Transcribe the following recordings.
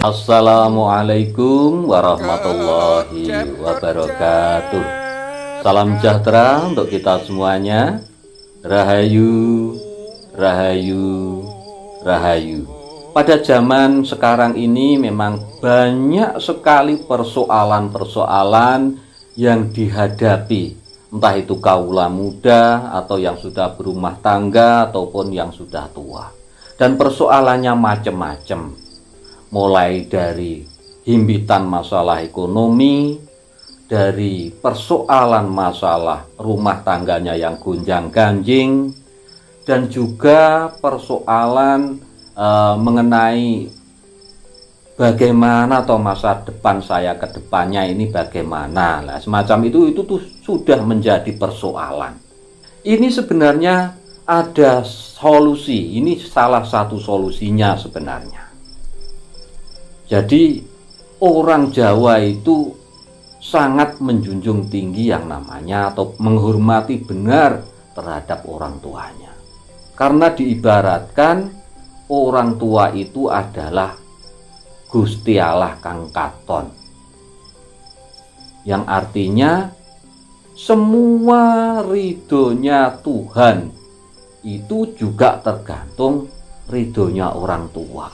Assalamualaikum warahmatullahi wabarakatuh. Salam sejahtera untuk kita semuanya. Rahayu, rahayu, rahayu. Pada zaman sekarang ini memang banyak sekali persoalan-persoalan yang dihadapi, entah itu kaula muda atau yang sudah berumah tangga ataupun yang sudah tua. Dan persoalannya macam-macam, mulai dari himpitan masalah ekonomi, dari persoalan masalah rumah tangganya yang gonjang-ganjing, dan juga persoalan mengenai bagaimana atau masa depan saya ke depannya ini bagaimana. Nah, semacam itu tuh sudah menjadi persoalan. Ini sebenarnya ada solusi. Ini salah satu solusinya sebenarnya. Jadi orang Jawa itu sangat menjunjung tinggi yang namanya atau menghormati benar terhadap orang tuanya. Karena diibaratkan orang tua itu adalah Gusti Allah kang katon, yang artinya semua ridhonya Tuhan itu juga tergantung ridhonya orang tua,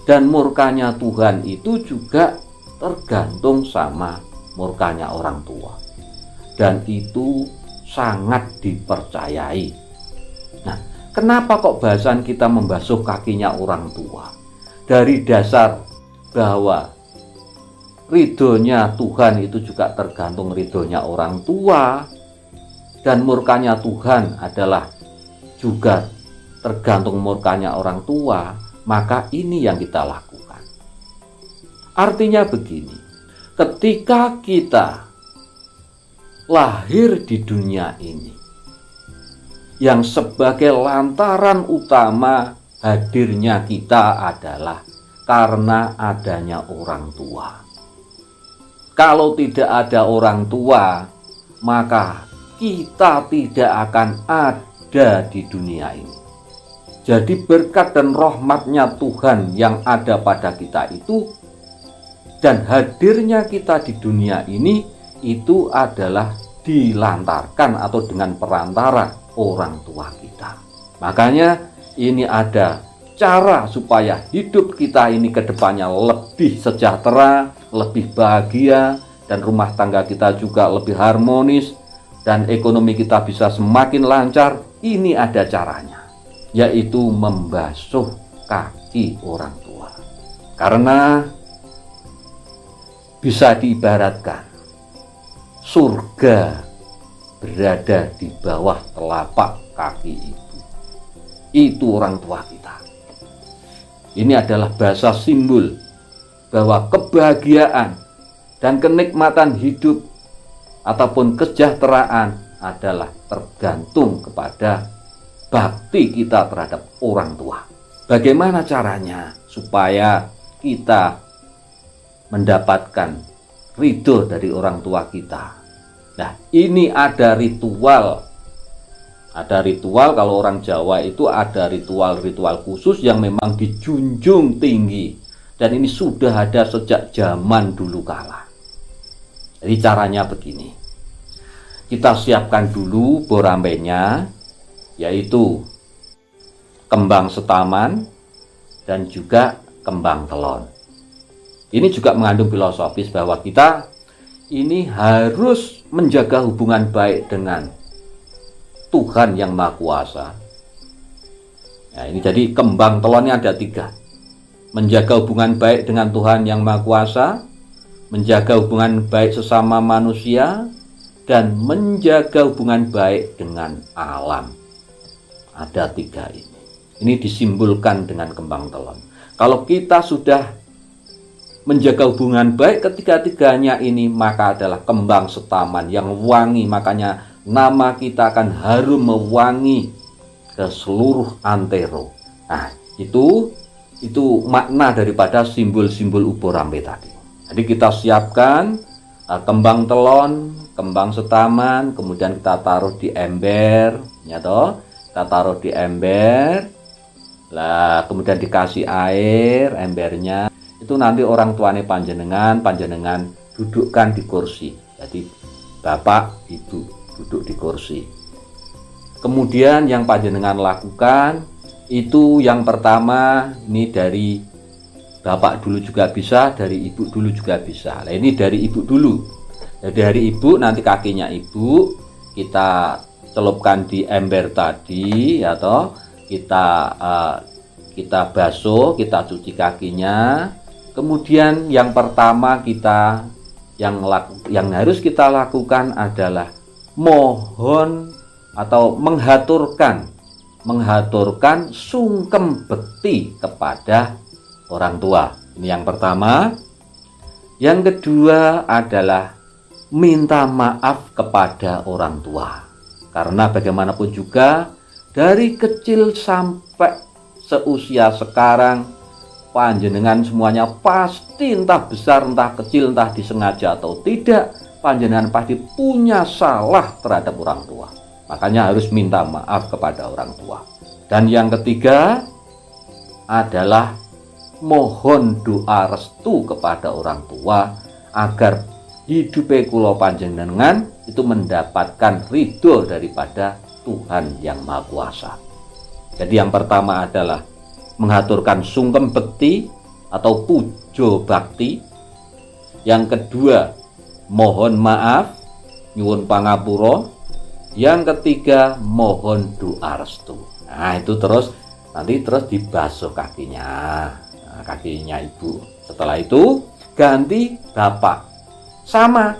dan murkanya Tuhan itu juga tergantung sama murkanya orang tua, dan itu sangat dipercayai. Nah, kenapa kok bahasan kita membasuh kakinya orang tua? Dari dasar bahwa ridhonya Tuhan itu juga tergantung ridhonya orang tua, dan murkanya Tuhan adalah juga tergantung murkanya orang tua, maka ini yang kita lakukan. Artinya begini, ketika kita lahir di dunia ini, yang sebagai lantaran utama hadirnya kita adalah karena adanya orang tua. Kalau tidak ada orang tua, maka kita tidak akan ada di dunia ini. Jadi berkat dan rahmatnya Tuhan yang ada pada kita itu, dan hadirnya kita di dunia ini, itu adalah dilantarkan atau dengan perantara orang tua kita. Makanya ini ada cara supaya hidup kita ini ke depannya lebih sejahtera, lebih bahagia, dan rumah tangga kita juga lebih harmonis, dan ekonomi kita bisa semakin lancar. Ini ada caranya, yaitu membasuh kaki orang tua. Karena bisa diibaratkan surga berada di bawah telapak kaki ibu. Itu orang tua kita. Ini adalah bahasa simbol bahwa kebahagiaan dan kenikmatan hidup ataupun kesejahteraan adalah tergantung kepada bakti kita terhadap orang tua. Bagaimana caranya supaya kita mendapatkan ridho dari orang tua kita? Nah, ini ada ritual. Ada ritual, kalau orang Jawa itu ada ritual-ritual khusus yang memang dijunjung tinggi, dan ini sudah ada sejak zaman dulu kala. Jadi caranya begini, kita siapkan dulu borambenya, yaitu kembang setaman dan juga kembang telon. Ini juga mengandung filosofis bahwa kita ini harus menjaga hubungan baik dengan Tuhan yang Maha Kuasa. Nah, ini jadi kembang telonnya ada 3. Menjaga hubungan baik dengan Tuhan yang Maha Kuasa, menjaga hubungan baik sesama manusia, dan menjaga hubungan baik dengan alam. Ada 3 ini. Ini disimbolkan dengan kembang telon. Kalau kita sudah menjaga hubungan baik ketiga-tiganya ini, maka adalah kembang setaman yang wangi. Makanya nama kita akan harum mewangi ke seluruh antero. Nah, itu makna daripada simbol-simbol uborambe tadi. Jadi kita siapkan kembang telon, kembang setaman, kemudian kita taruh di ember, ya toh. Kita taruh di ember. Lah, kemudian dikasih air embernya. itu nanti orang tuane panjenengan dudukkan di kursi. Jadi bapak ibu duduk di kursi. Kemudian yang panjenengan lakukan itu yang pertama, ini dari bapak dulu juga bisa, dari ibu dulu juga bisa. Nah, ini dari ibu dulu. Jadi dari ibu, nanti kakinya ibu kita celupkan di ember tadi, atau kita basuh, kita cuci kakinya. Kemudian yang pertama yang harus kita lakukan adalah mohon atau menghaturkan sungkem bekti kepada orang tua. Ini yang pertama. Yang kedua adalah minta maaf kepada orang tua. Karena bagaimanapun juga dari kecil sampai seusia sekarang, panjenengan semuanya pasti entah besar entah kecil, entah disengaja atau tidak, panjenengan pasti punya salah terhadap orang tua. Makanya harus minta maaf kepada orang tua. Dan yang ketiga adalah mohon doa restu kepada orang tua agar hidup kula panjenengan itu mendapatkan ridho daripada Tuhan yang Maha Kuasa. Jadi yang pertama adalah mengaturkan sungkem bekti atau pujo bakti. Yang kedua, mohon maaf, nyuwun pangapura. Yang ketiga, mohon doa restu. Nah, itu nanti terus dibasuh kakinya. Nah, kakinya ibu. Setelah itu ganti bapak. Sama.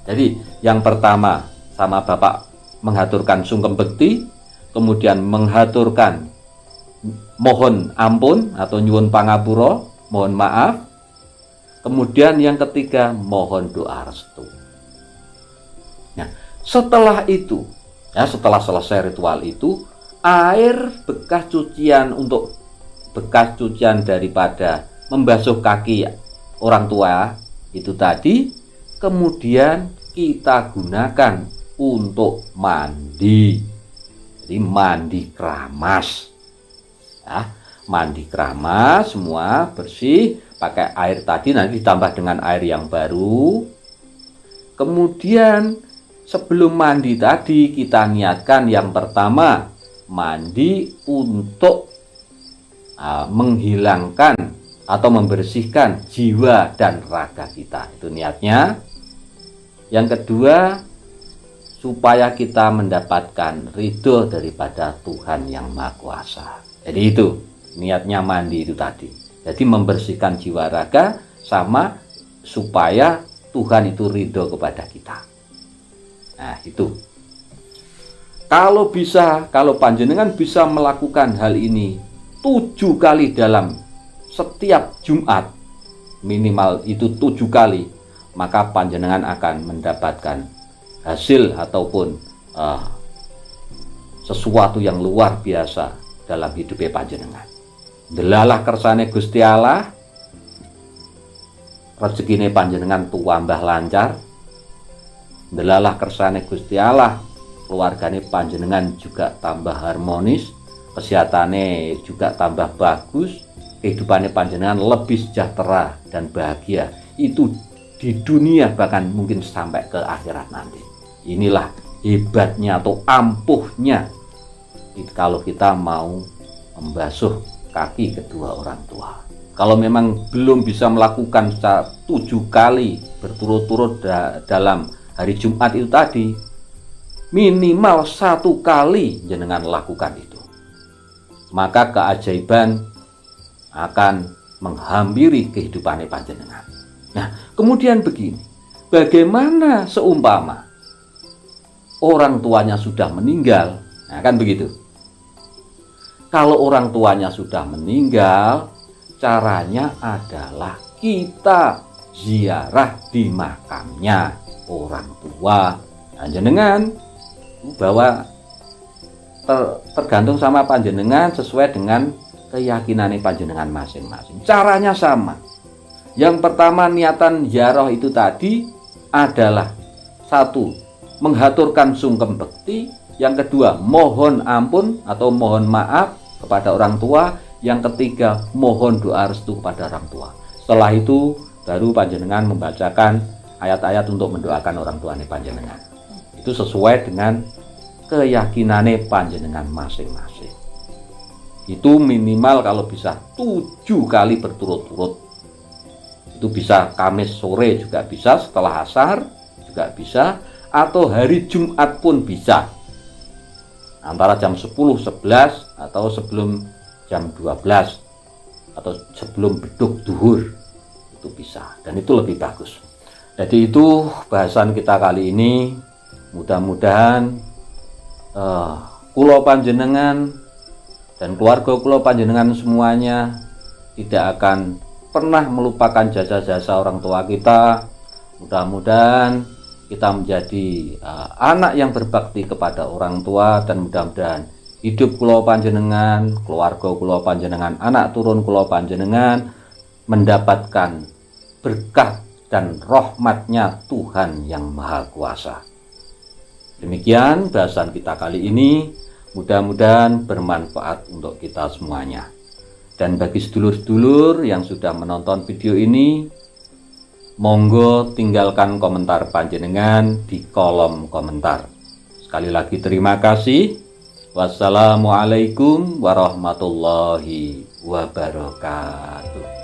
Jadi yang pertama sama bapak menghaturkan sungkem bekti, kemudian menghaturkan mohon ampun atau nyuwun pangapura, mohon maaf. Kemudian yang ketiga mohon doa restu. Nah, setelah itu, ya setelah selesai ritual itu, air bekas cucian daripada membasuh kaki orang tua itu tadi, kemudian kita gunakan untuk mandi. Jadi mandi keramas. Ya, mandi keramas semua bersih, pakai air tadi nanti ditambah dengan air yang baru. Kemudian sebelum mandi tadi kita niatkan yang pertama mandi untuk menghilangkan atau membersihkan jiwa dan raga kita. Itu niatnya. Yang kedua, supaya kita mendapatkan ridho daripada Tuhan yang Maha Kuasa. Jadi itu niatnya mandi itu tadi. Jadi membersihkan jiwa raga sama supaya Tuhan itu ridho kepada kita. Nah itu. Kalau panjenengan bisa melakukan hal ini 7 kali dalam setiap Jumat, minimal itu 7 kali, maka panjenengan akan mendapatkan hasil ataupun sesuatu yang luar biasa dalam hidupnya panjenengan. Delalah kersane Gusti Allah, rezekine panjenengan tuambah lancar. Delalah kersane Gusti Allah, keluargane panjenengan juga tambah harmonis, kesehatannya juga tambah bagus, kehidupannya panjenengan lebih sejahtera dan bahagia. Itu di dunia bahkan mungkin sampai ke akhirat nanti. Inilah hebatnya atau ampuhnya kalau kita mau membasuh kaki kedua orang tua. Kalau memang belum bisa melakukan 7 kali berturut-turut dalam hari Jumat itu tadi, minimal 1 kali jenengan lakukan itu, maka keajaiban akan menghampiri kehidupan panjenengan. Nah, kemudian begini, bagaimana seumpama orang tuanya sudah meninggal? Nah, kan begitu. Kalau orang tuanya sudah meninggal, caranya adalah kita ziarah di makamnya orang tua. Nah, jenengan bahwa tergantung sama panjenengan sesuai dengan keyakinan panjenengan masing-masing. Caranya sama. Yang pertama niatan ziarah itu tadi adalah 1. Menghaturkan sungkem bekti. Yang kedua mohon ampun atau mohon maaf kepada orang tua. Yang ketiga mohon doa restu kepada orang tua. Setelah itu baru panjenengan membacakan ayat-ayat untuk mendoakan orang tuane panjenengan. Itu sesuai dengan keyakinane panjenengan masing-masing. Itu minimal kalau bisa 7 kali berturut-turut. Itu bisa Kamis sore juga bisa, setelah asar juga bisa, atau hari Jumat pun bisa. Antara jam 10, 11 atau sebelum jam 12 atau sebelum beduk duhur, itu bisa, dan itu lebih bagus. Jadi itu bahasan kita kali ini. Mudah-mudahan kula panjenengan dan keluarga kula panjenengan semuanya tidak akan pernah melupakan jasa-jasa orang tua kita. Mudah-mudahan kita menjadi anak yang berbakti kepada orang tua, dan mudah-mudahan hidup kula panjenengan, keluarga kula panjenengan, anak turun kula panjenengan mendapatkan berkah dan rahmatnya Tuhan yang Maha Kuasa. Demikian bahasan kita kali ini, mudah-mudahan bermanfaat untuk kita semuanya. Dan bagi sedulur-sedulur yang sudah menonton video ini, monggo tinggalkan komentar panjenengan di kolom komentar. Sekali lagi terima kasih. Wassalamualaikum warahmatullahi wabarakatuh.